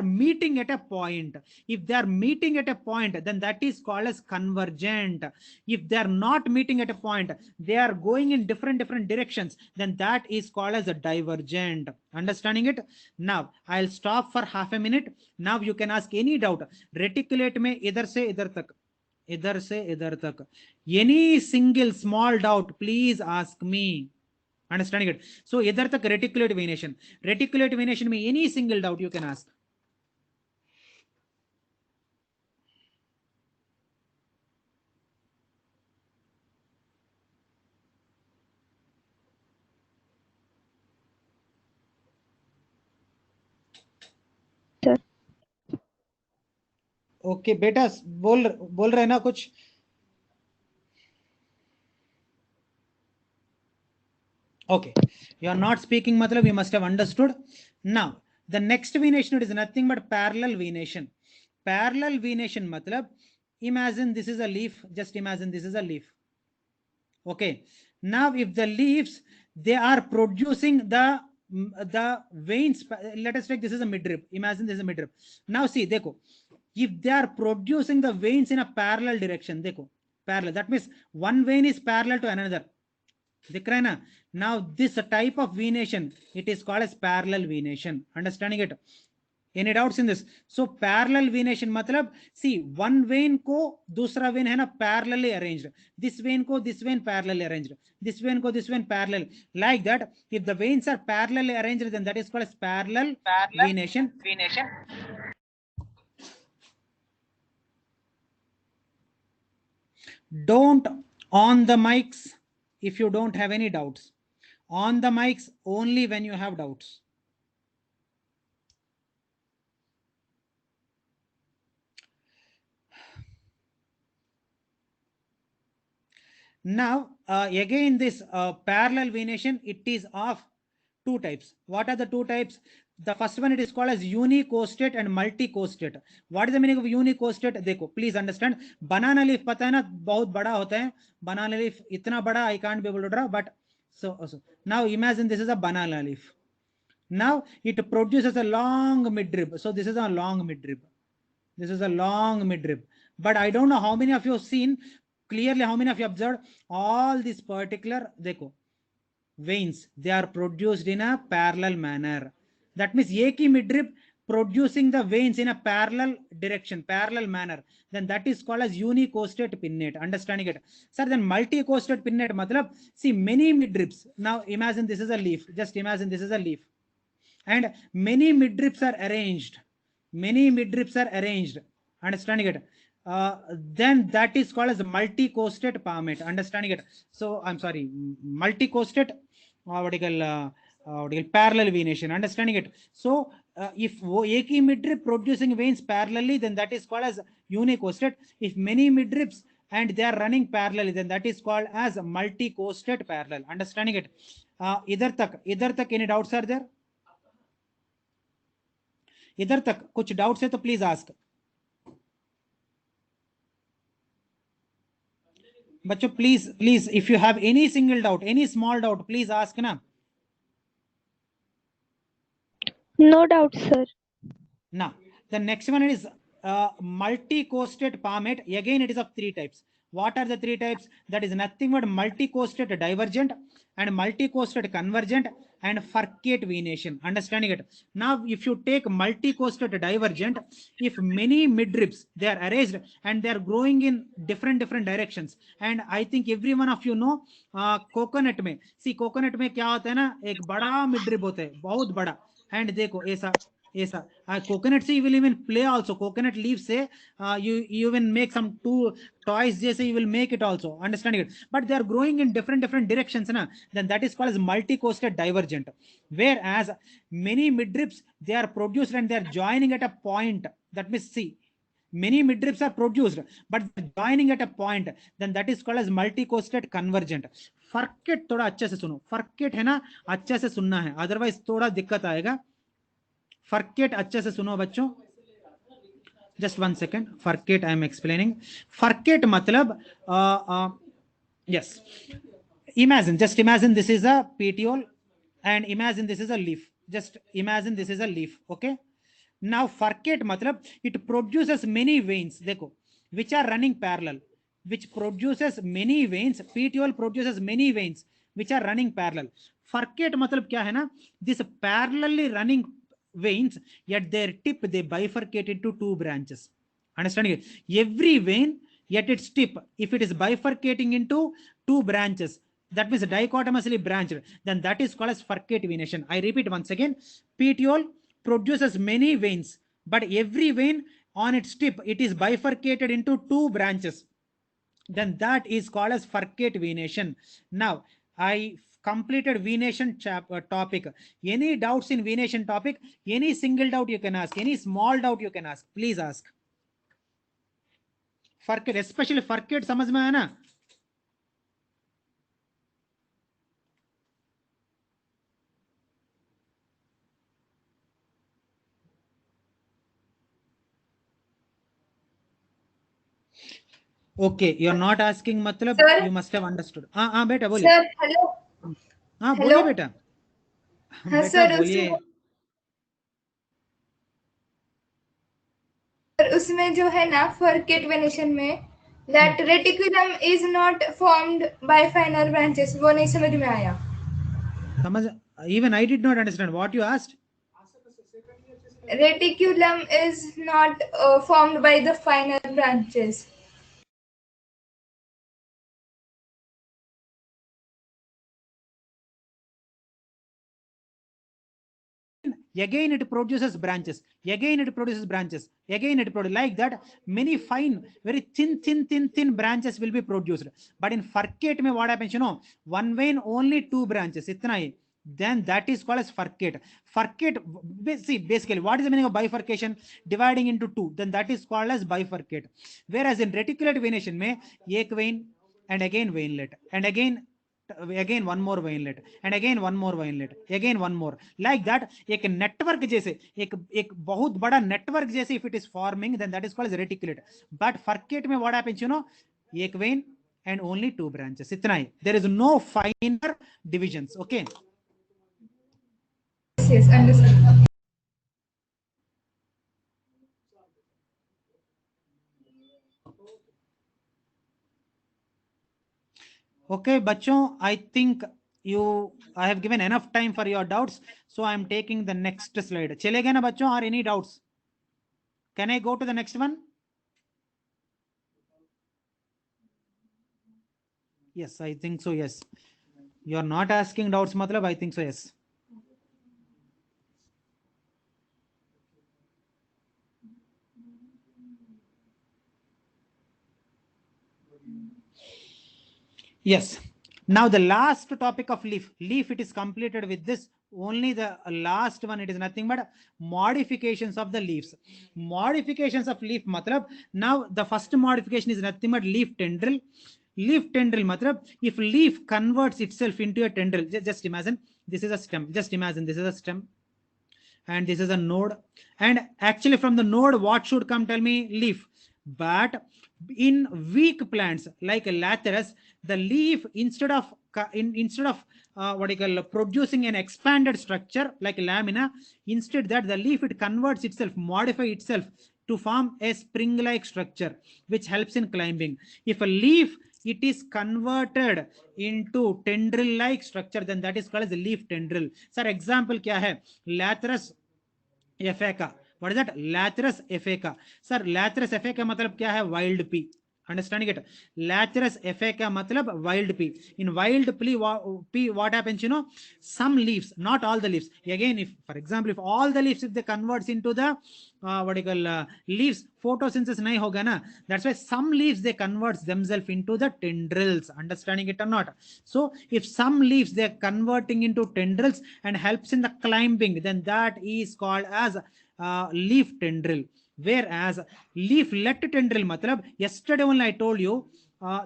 Speaker 1: meeting at a point. If they are meeting at a point, then that is called as convergent. If they are not meeting at a point, they are going in different directions, then that is called as a divergent. Understanding it? Now I'll stop for half a minute. Now you can ask any doubt. Reticulate में इधर से इधर तक any single small doubt, please ask me. Understanding it? So इधर तक reticulate venation में any single doubt you can ask.
Speaker 2: Sir.
Speaker 1: Okay, बेटा बोल रहे ना कुछ? Okay, you are not speaking matlab you must have understood. Now the next venation, it is nothing but parallel venation. Parallel venation matlab, imagine this is a leaf, just imagine this is a leaf. Okay, now if the leaves, they are producing the the veins, let us take this is a midrib. Imagine this is a midrib. Now see, dekho, if they are producing the veins in a parallel direction, dekho, parallel, that means one vein is parallel to another. दिख रहा है ना? Now this type of venation, it is called as parallel venation. Understanding it? Any doubts in this? So parallel venation मतलब see one vein को दूसरा vein है ना parallelly arranged. This vein को this vein parallelly arranged. This vein को this vein parallel. Like that, if the veins are parallelly arranged, then that is called as parallel venation. Don't on the mics if you don't have any doubts. On the mics only when you have doubts. Now, again, this parallel venation, it is of two types. What are the two types? The first one, it is called as unicostate and multicostate. What is the meaning of unicostate? देखो, please understand. Banana leaf पता है ना बहुत बड़ा होता है. Banana leaf इतना बड़ा I can't be able to draw, but so now imagine this is a banana leaf. Now it produces a long midrib. So this is a long midrib. This is a long midrib. But I don't know how many of you have seen clearly, how many of you observed all these particular देखो veins, they are produced in a parallel manner. That means एक ही midrib producing the veins in a parallel direction, parallel manner, then that is called as unicostate pinnate. Understanding it? Sir, then multicostate pinnate matlab, see many midribs. Now imagine this is a leaf. Just imagine this is a leaf. And many midribs are arranged. Many midribs are arranged. Understanding it? Then that is called as multicostate palmate. Understanding it? So I'm sorry, multicostate parallel venation. Understanding it? So if एक ही midrib producing veins parallelly, then that is called as unicostate. If many midribs and they are running parallelly, then that is called as multicostate parallel. Understanding it? इधर तक any doubts are there? इधर तक कुछ doubts है तो please ask. बच्चों please if you have any single doubt, any small doubt, please ask ना.
Speaker 4: No doubt, sir.
Speaker 1: Now the next one is multicostate palmate. Again it is of three types. What are the three types? That is nothing but multicostate divergent and multicostate convergent and Furcate venation. Understanding it? Now if you take multicostate divergent, if many midribs they are arranged and they are growing in different directions, and I think every one of you know coconut में, see coconut में क्या होता है ना, एक बड़ा midrib होता है, बहुत बड़ा. And देखो ऐसा coconut से you will even play also. Coconut leaves से you even make some two toys जैसे you will make it also. Understanding it? But they are growing in different directions ना, then that is called as multicostate divergent. Whereas many midribs they are produced and they are joining at a point. That means see, many midribs are produced but joining at a point, then that is called as multicostate convergent. Furcate थोड़ा अच्छे से सुनो. Furcate है ना, अच्छे से सुनना है, otherwise थोड़ा दिक्कत आएगा. Furcate अच्छे से सुनो बच्चों. Just 1 second. Furcate I am explaining. Furcate मतलब yes. Just imagine this is a petiole and imagine this is a leaf. Just imagine this is a leaf. Okay. Now furcate मतलब it produces many veins. देखो, which are running parallel. Which produces many veins. Petiole produces many veins which are running parallel. Furcate मतलब क्या है ना? This parallelly running veins, at their tip they bifurcate into two branches. Understanding it? Every vein at its tip, if it is bifurcating into two branches, that means dichotomously branched, then that is called as Furcate venation. I repeat once again, petiole produces many veins, but every vein on its tip it is bifurcated into two branches, then that is called as Furcate venation. Now I completed venation topic. Any doubts in venation topic? Any single doubt you can ask, any small doubt you can ask, please ask. Furcate, especially Furcate समझ में आया ना? Okay, you're not asking मतलब
Speaker 5: Sir?
Speaker 1: you must have understood. हाँ बेटा बोलिए.
Speaker 5: Sir, hello.
Speaker 1: हाँ
Speaker 5: Hello?
Speaker 1: बोलिए बेटा.
Speaker 5: हाँ
Speaker 1: बेटा
Speaker 5: सर,
Speaker 1: बोलिए।
Speaker 5: उसमें जो है ना फर्केट वेनेशन में that reticulum is not formed by final branches, वो नहीं समझ में आया।
Speaker 1: समझ, even I did not understand what you asked.
Speaker 5: Reticulum is not formed by the final branches.
Speaker 1: Again it produces branches, again it produces branches, again it produces, like that many fine, very thin branches will be produced. But in furcate mein what happens, you know, one vein only 2 branches, itna hi, then that is called as furcate. Furcate, see, basically what is the meaning of bifurcation? Dividing into 2, then that is called as bifurcate. Whereas in reticulate venation mein ek vein and again veinlet and again one more veinlet and again one more veinlet, again one more, like that एक network जैसे, एक बहुत बड़ा network जैसे if it is forming, then that is called as reticulate. But furcate में what happens, you know, एक vein and only 2 branches, इतना ही, there is no finer divisions. Okay,
Speaker 5: Yes, understood.
Speaker 1: okay बच्चों, I think I have given enough time for your doubts, so I am taking the next slide. चलेगा ना बच्चों? Or any doubts? Can I go to the next one? Yes, I think so. Yes, you are not asking doubts, matlab I think so. Yes. Yes. Now the last topic of leaf. Leaf, it is completed with this. Only the last one, it is nothing but modifications of the leaves. Modifications of leaf, matlab, now the first modification is nothing but leaf tendril. Leaf tendril, matlab, if leaf converts itself into a tendril, just imagine this is a stem. Just imagine this is a stem and this is a node, and actually from the node what should come, tell me? Leaf. But in weak plants like Lathyrus, the leaf instead of what you call producing an expanded structure like lamina, instead that the leaf, it converts itself, modify itself to form a spring like structure which helps in climbing. If a leaf, it is converted into tendril like structure, then that is called as a leaf tendril. Sir, example kya hai? Lathyrus एफेका. What is that? Lathyrus एफेका. Sir, Lathyrus एफेका मतलब क्या है? Wild pea. Understanding it? Lathyrus एफेका मतलब wild pea. In wild pea, what happens? You know, some leaves, not all the leaves. Again, if, for example, if all the leaves, if they converts into the what you call leaves, photosynthesis nahi hoga na. That's why some leaves, they converts themselves into the tendrils. Understanding it or not? So if some leaves, they are converting into tendrils and helps in the climbing, then that is called as leaf tendril. Whereas leaflet tendril, matlab, yesterday only I told you,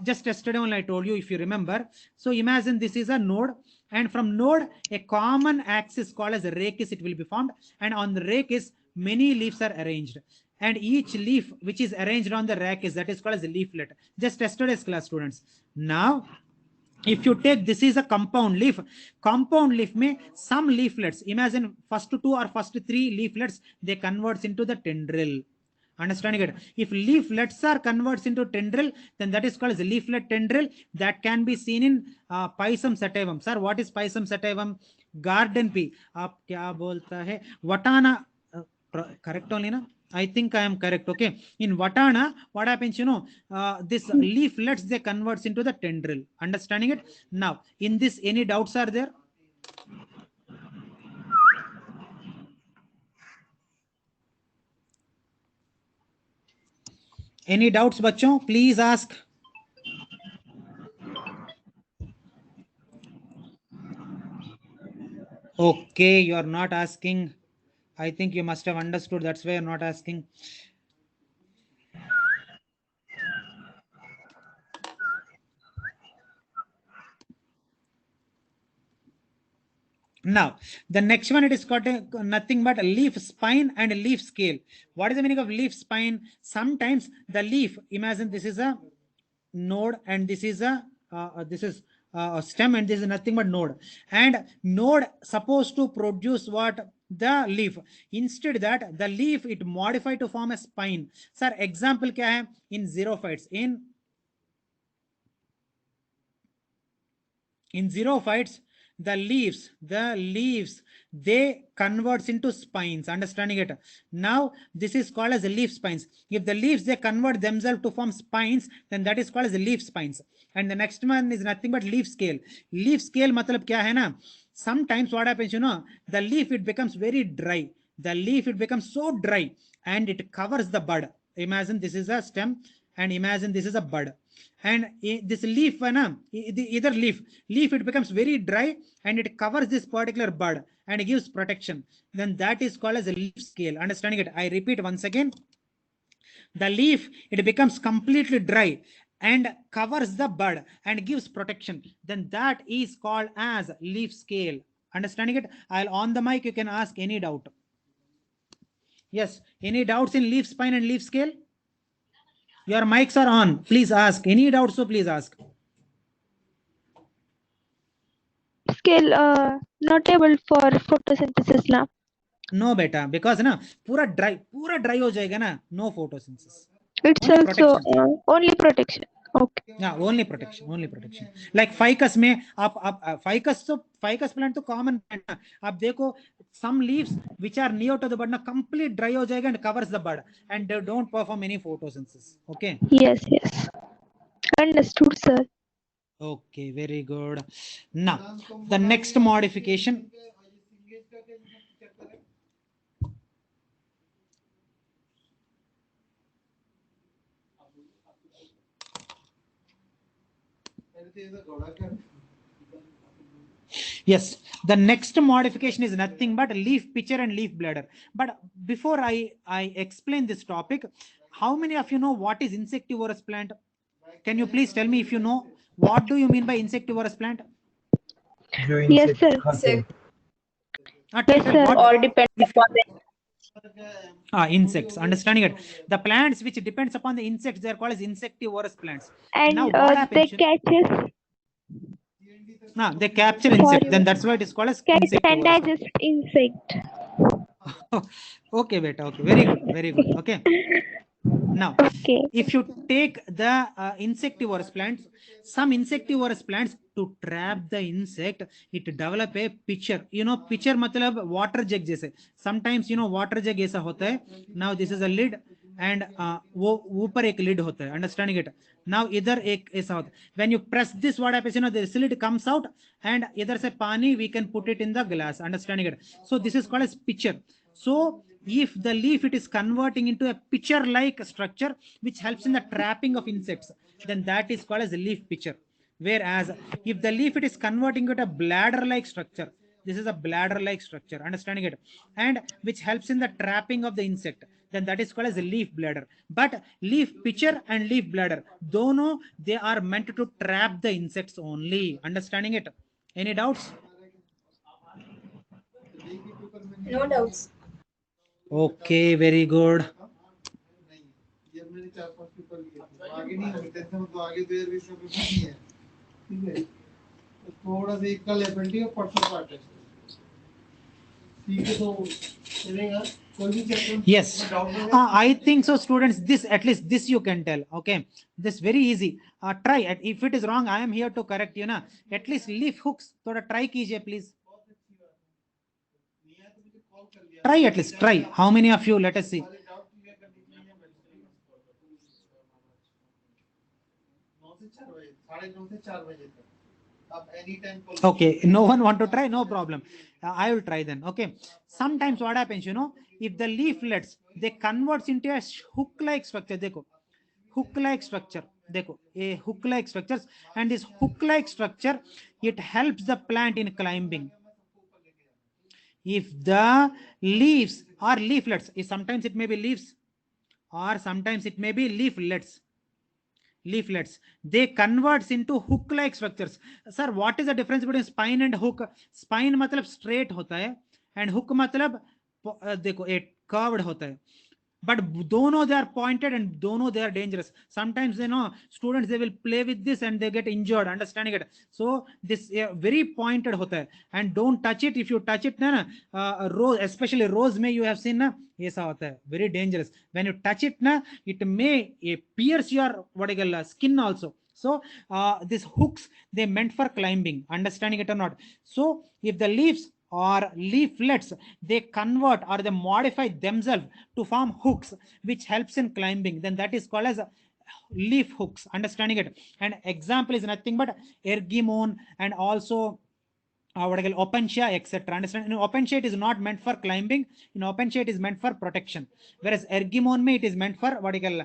Speaker 1: just yesterday only I told you, if you remember. So imagine this is a node, and from node a common axis called as a rachis, it will be formed, and on the rachis many leaves are arranged, and each leaf which is arranged on the rachis, that is called as a leaflet. Just yesterday's class, students. Now if you take, this is a compound leaf. Compound leaf may some leaflets, imagine first 2 or first 3 leaflets, they converts into the tendril. Understanding it? If leaflets are converts into tendril, then that is called as a leaflet tendril. That can be seen in Pisum sativum. Sir, what is Pisum sativum? Garden pea. आप क्या बोलता है? Watana, correct only na? I think I am correct. Okay. In Watana, what happens? You know, this leaflets, they converts into the tendril. Understanding it? Now, in this, any doubts are there? Any doubts, bachon? Please ask. Okay, you are not asking. I think you must have understood. That's why you're not asking. Now, the next one, it is got nothing but a leaf spine and a leaf scale. What is the meaning of leaf spine? Sometimes the leaf, imagine this is a node and this is a this is stem, and this is nothing but node. And node supposed to produce what? The leaf. Instead that the leaf it modify to form a spine. Sir, example क्या है? In xerophytes, in xerophytes, the leaves they converts into spines. Understanding it? Now this is called as leaf spines. If the leaves they convert themselves to form spines, then that is called as leaf spines. And the next one is nothing but leaf scale. Leaf scale matlab kya hai na? Sometimes what happens, the leaf it becomes very dry. The leaf it becomes so dry and it covers the bud. Imagine this is a stem and imagine this is a bud. And this leaf, either leaf it becomes very dry and it covers this particular bud and it gives protection. Then that is called as a leaf scale. Understanding it? I repeat once again. The leaf it becomes completely dry and covers the bud and gives protection. Then that is called as leaf scale. Understanding it? I'll on the mic. You can ask any doubt. Yes. Any doubts in leaf spine and leaf scale? Your mics are on. Please ask. Any doubts? So please ask.
Speaker 7: Scale not able for photosynthesis now.
Speaker 1: No beta, because na पूरा dry हो जाएगा ना. No photosynthesis.
Speaker 7: It's
Speaker 1: Only
Speaker 7: also
Speaker 1: protection.
Speaker 7: only protection. Okay.
Speaker 1: Yeah, only protection. Like ficus में आप ficus plant तो common plant ना. आप देखो some leaves which are near to the bud ना complete dry हो जाएगा and covers the bud and they don't perform any photosynthesis. Okay.
Speaker 7: Yes. Understood, sir.
Speaker 1: Okay, very good. Now the next modification. Yes, the next modification is nothing but leaf pitcher and leaf bladder. But before I explain this topic, how many of you know what is insectivorous plant? Can you please tell me if you know? What do you mean by insectivorous plant?
Speaker 7: Yes, sir.
Speaker 1: Tell
Speaker 7: sir.
Speaker 1: what-
Speaker 4: All depends upon the
Speaker 1: insects. Understanding it? The plants which depends upon the insects, they are called as insectivorous plants.
Speaker 7: And
Speaker 1: Now what
Speaker 7: they
Speaker 1: happens?
Speaker 7: catches
Speaker 1: They capture insect. Then that's why it is called as
Speaker 7: and
Speaker 1: insectivorous.
Speaker 7: digest insect.
Speaker 1: Okay, beta. Okay, very good. Okay. Now,
Speaker 7: Okay.
Speaker 1: if you take the insectivorous plants, some insectivorous plants to trap the insect, it develop a pitcher. Pitcher matlab water jug जैसे. Sometimes water jug ऐसा होता है. Now this is a lid and वो ऊपर एक lid होता है. Understanding it? Now इधर एक ऐसा होता है. When you press this, what happens? The lid comes out and इधर से पानी we can put it in the glass. Understanding it? So this is called as pitcher. So if the leaf it is converting into a pitcher like structure which helps in the trapping of insects, then that is called as a leaf pitcher. Whereas if the leaf it is converting into a bladder like structure, this is a bladder like structure. Understanding it? And which helps in the trapping of the insect, then that is called as a leaf bladder. But leaf pitcher and leaf bladder, dono they are meant to trap the insects only. Understanding it? Any doubts?
Speaker 5: No doubts.
Speaker 1: Okay, very good.
Speaker 8: थोड़ा सा इक्का लेपेंटी और परसों part है ठीक है तो चलेगा कोई भी chapter
Speaker 1: Yes, I think so, students. This at least this you can tell. Okay, this very easy. Try it. If it is wrong, I am here to correct you. Na, at least leaf hooks. थोड़ा try कीजिए, please. Try at least. Try. How many of you? Let us see. Okay, no one want to try, no problem. I will try then. Okay, sometimes what happens, if the leaflets they converts into a hook-like structure. Dekho, hook-like structure. Dekho, a hook-like structures, and this hook-like structure it helps the plant in climbing. If the leaves or leaflets, sometimes it may be leaves or sometimes it may be leaflets, they converts into hook like structures. Sir, what is the difference between spine and hook? Spine matlab straight hota hai and hook matlab देखो एक curved hota hai. but dono they are pointed and dono they are dangerous. Sometimes students they will play with this and they get injured, understanding it. So this very pointed hota hai, and don't touch it. If you touch it na rose, especially rose may you have seen na aisa hota hai, very dangerous. When you touch it na it may pierce your what you call skin also. So these hooks they meant for climbing, understanding it or not. So if the leaves or leaflets they convert or they modify themselves to form hooks which helps in climbing, then that is called as leaf hooks, understanding it. And example is nothing but ergemone and also what I call opentia, etc. Understand? In opentia it is not meant for climbing. In opentia it is meant for protection, whereas ergemone may it is meant for what I call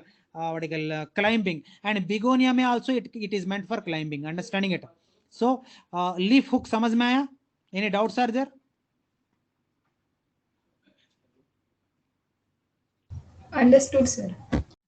Speaker 1: climbing, and begonia may also it is meant for climbing, understanding it. So leaf hook samajh mein aaya? Any doubts are there?
Speaker 5: Understood, sir.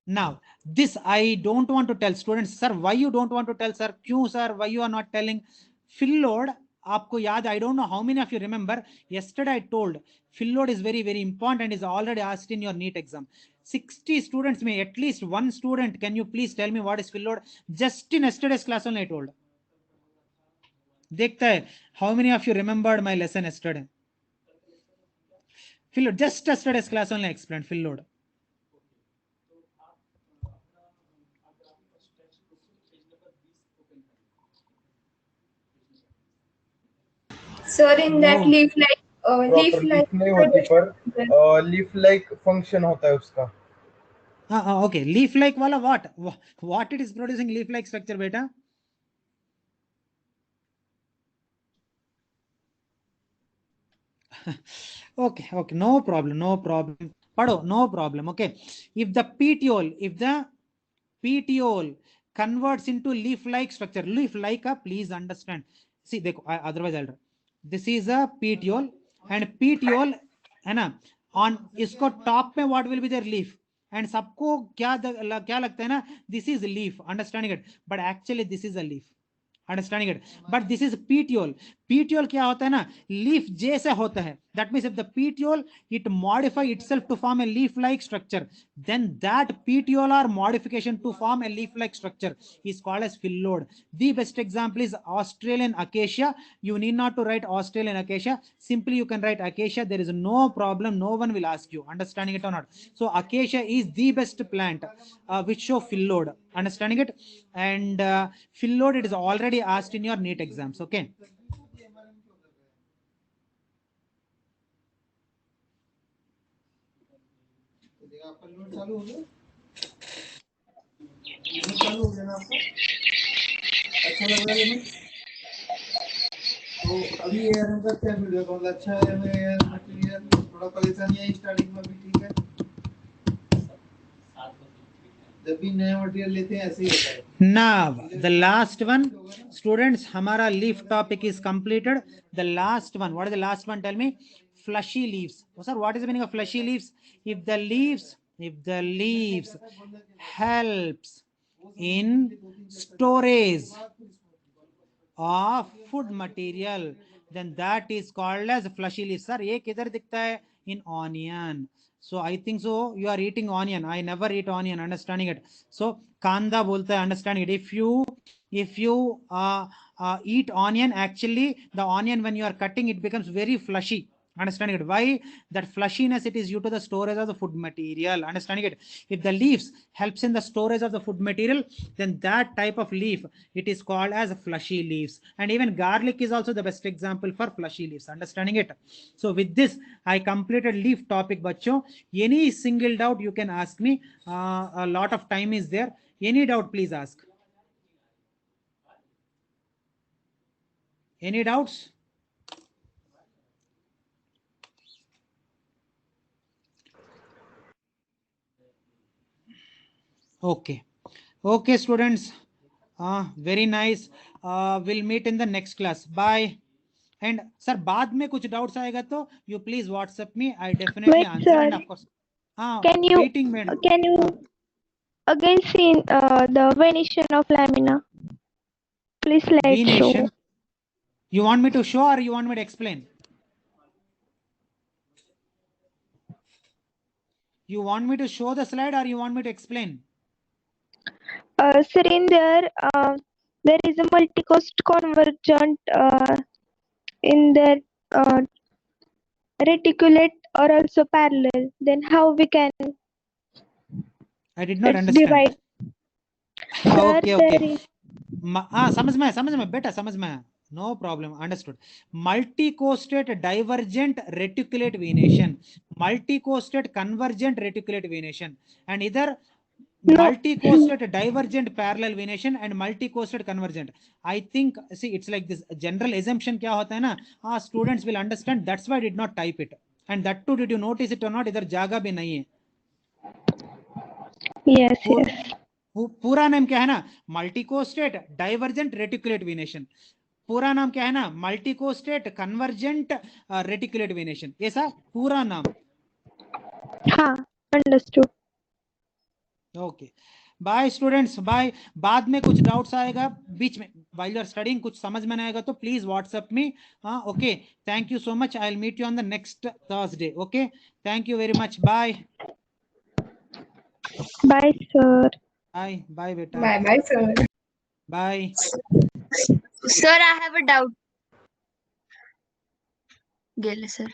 Speaker 1: Now this I don't want to tell students. Sir, why you don't want to tell? Sir, kyun sir, why you are not telling? Fill load आपको याद, I don't know how many of you remember, yesterday I told fill load is very very important and is already asked in your NEET exam. 60 students may at least one student, can you please tell me what is fill load? Just in yesterday's class only I told. देखता है how many of you remembered my lesson yesterday? Fill load, just yesterday's class only I explained fill load.
Speaker 5: Sir, in that
Speaker 1: No.
Speaker 5: leaf like
Speaker 3: proper leaf नहीं होती पर leaf like function होता है उसका.
Speaker 1: Okay, leaf like wala what it is producing leaf like structure beta? Okay, no problem, pado, no problem. Okay, if the petiole converts into leaf like structure, leaf like please understand, see otherwise I'll, this is a petiole and petiole है ना, on इसको top में what will be their leaf, and सबको क्या लगता है ना, this is leaf, understanding it, but actually this is a leaf, understanding it, but this is petiole. Petiole क्या होता है ना, leaf जैसे होता है. That means if the petiole it modify itself to form a leaf like structure, then that petiolar modification to form a leaf like structure is called as phyllodes. The best example is Australian acacia. You need not to write Australian acacia, simply you can write acacia, there is no problem, no one will ask you, understanding it or not. So acacia is the best plant which show phyllodes, understanding it. And phyllodes it is already asked in your NEET exams. Okay,
Speaker 8: आपका load चालू हो गया, load चालू हो गया ना आपका, अच्छा लग रहा है ना? तो अभी ये हम करते हैं वीडियो कॉल, अच्छा है हमें यार मटेरियल, थोड़ा परेशानी आई स्टार्टिंग में भी, ठीक है, जब भी नया मटेरियल लेते हैं ऐसे ही होता है.
Speaker 1: now the last one, students, हमारा leaf topic is completed. The last one, what is the last one? Tell me. Fleshy leaves. Oh, sir, what is the meaning of fleshy leaves? If the leaves helps in storage of food material, then that is called as fleshy leaves. Sir, ये किधर दिखता है? In onion. So I think so you are eating onion. I never eat onion, understanding it. So kanda bolta hai, understanding it. If you eat onion, actually the onion when you are cutting it becomes very fleshy, understanding it. Why? That fleshiness it is due to the storage of the food material, understanding it. If the leaves helps in the storage of the food material, then that type of leaf it is called as fleshy leaves. And even garlic is also the best example for fleshy leaves, understanding it. So with this I completed leaf topic bachcho. Any single doubt you can ask me, a lot of time is there. Any doubt please ask. Any doubts? Okay, students, very nice. We'll meet in the next class. Bye. And sir, बाद में कुछ doubts आएगा तो you please WhatsApp me. I definitely
Speaker 7: Wait,
Speaker 1: answer.
Speaker 7: sir.
Speaker 1: And of course,
Speaker 7: Can you
Speaker 1: waiting.
Speaker 7: again see the Venetian of lamina? Please slide show.
Speaker 1: Venation. You want me to show or you want me to explain? You want me to show the slide or you want me to explain?
Speaker 7: Sir, in there is a multi-cost convergent in the uh, reticulate or also parallel. Then how we can
Speaker 1: I did not
Speaker 7: it's
Speaker 1: understand.
Speaker 7: divide? Sir,
Speaker 1: Okay,
Speaker 7: there
Speaker 1: okay.
Speaker 7: is
Speaker 1: समझ में बेटा समझ में no problem, understood. Multi-coasted divergent reticulate venation, multi-coasted convergent reticulate venation, and either
Speaker 7: no.
Speaker 1: multi-coasted divergent parallel venation and multi-coasted convergent. I think, see, it's like this general assumption क्या होता है ना, students will understand, that's why I did not type it. And that too, did you notice it or not, इधर जागा भी नहीं है.
Speaker 7: Yes, yes.
Speaker 1: पूरा नाम क्या है ना, मल्टीकोस्टेट डाइवर्जेंट रेटिकुलेट वेनेशन. पूरा नाम क्या है ना, मल्टीकोस्टेट कन्वर्जेंट रेटिकुलेट वेनेशन, ऐसा पूरा नाम.
Speaker 7: हाँ, understood.
Speaker 1: Okay, bye students, bye. बाद में कुछ डाउट्स आएगा बीच में, while you are studying कुछ समझ में नहीं आएगा तो please WhatsApp me. Okay, thank you so much. I will meet you on the next Thursday. Okay, thank you very much. Bye
Speaker 7: Bye, sir.
Speaker 1: Bye bye बेटा.
Speaker 5: Bye bye, sir.
Speaker 1: Bye.
Speaker 6: Sir, I have a doubt. Gele sir.